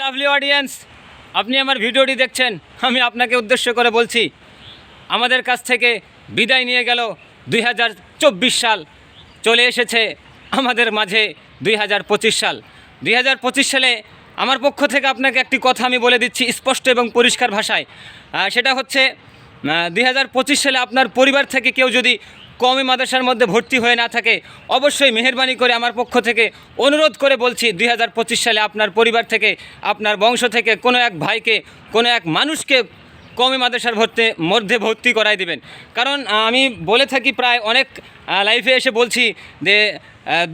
Lovely audience, আপনি আমার ভিডিওটি দেখছেন, আমি আপনাকে উদ্দেশ্য করে বলছি, আমাদের কাছ থেকে বিদায় নিয়ে গেল 2024 সাল, চলে এসেছে আমাদের মাঝে 2025 সাল। 2025 সালে আমার পক্ষ থেকে আপনাকে একটি কথা আমি বলে দিচ্ছি স্পষ্ট এবং পরিষ্কার ভাষায়, সেটা হচ্ছে 2025 সালে আপনার পরিবার থেকে কেউ যদি কওমি মাদ্রাসার মধ্যে ভর্তি হয়ে না থাকে, অবশ্যই মেহেরবানি করে আমার পক্ষ থেকে অনুরোধ করে বলছি 2025 সালে আপনার পরিবার থেকে, আপনার বংশ থেকে কোনো এক ভাইকে, কোনো এক মানুষকে কওমি মাদ্রাসার মধ্যে ভর্তি করাই দিবেন। কারণ আমি বলে থাকি, প্রায় অনেক লাইফে এসে বলছি যে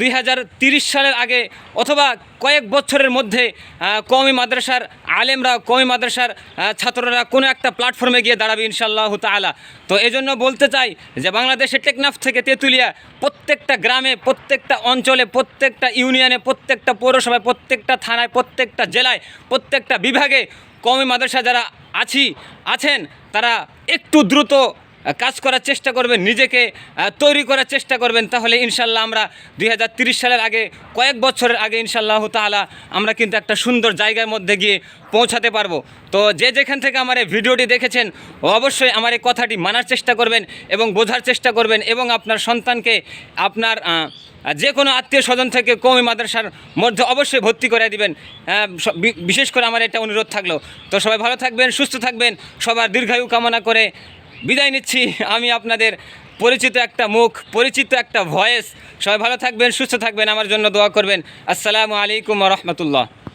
2030 সালের আগে অথবা কয়েক বছরের মধ্যে কওমি মাদ্রাসার আলেমরা, কওমি মাদ্রাসার ছাত্ররা কোনো একটা প্ল্যাটফর্মে গিয়ে দাঁড়াবে ইনশাআল্লাহ তাআলা। তো এই জন্য বলতে চাই যে বাংলাদেশের টেকনাফ থেকে তেঁতুলিয়া, প্রত্যেকটা গ্রামে, প্রত্যেকটা অঞ্চলে, প্রত্যেকটা ইউনিয়নে, প্রত্যেকটা পৌরসভায়, প্রত্যেকটা থানায়, প্রত্যেকটা জেলায়, প্রত্যেকটা বিভাগে কওমি মাদ্রাসা যারা আছেন তারা একটু দ্রুত কাজ করার চেষ্টা করবেন, নিজেকে তৈরি করার চেষ্টা করবেন। তাহলে ইনশাল্লাহ আমরা 2030 সালের আগে, কয়েক বছরের আগে ইনশাল্লাহ তাআলা আমরা কিন্তু একটা সুন্দর জায়গার মধ্যে গিয়ে পৌঁছাতে পারবো। তো যে যেখান থেকে আমার এই ভিডিওটি দেখেছেন, অবশ্যই আমার এই কথাটি মানার চেষ্টা করবেন এবং বোঝার চেষ্টা করবেন, এবং আপনার সন্তানকে, আপনার যে কোনো আত্মীয় স্বজন থেকে কওমি মাদ্রাসার মধ্যে অবশ্যই ভর্তি করে দিবেন। বিশেষ করে আমার এটা অনুরোধ থাকলো। তো সবাই ভালো থাকবেন, সুস্থ থাকবেন, সবার দীর্ঘায়ু কামনা করে বিদায় নিচ্ছি। আমি আপনাদের পরিচিত একটা মুখ, পরিচিত একটা ভয়েস। সবাই ভালো থাকবেন, সুস্থ থাকবেন, আমার জন্য দোয়া করবেন। আসসালামু আলাইকুম ওয়া রাহমাতুল্লাহ।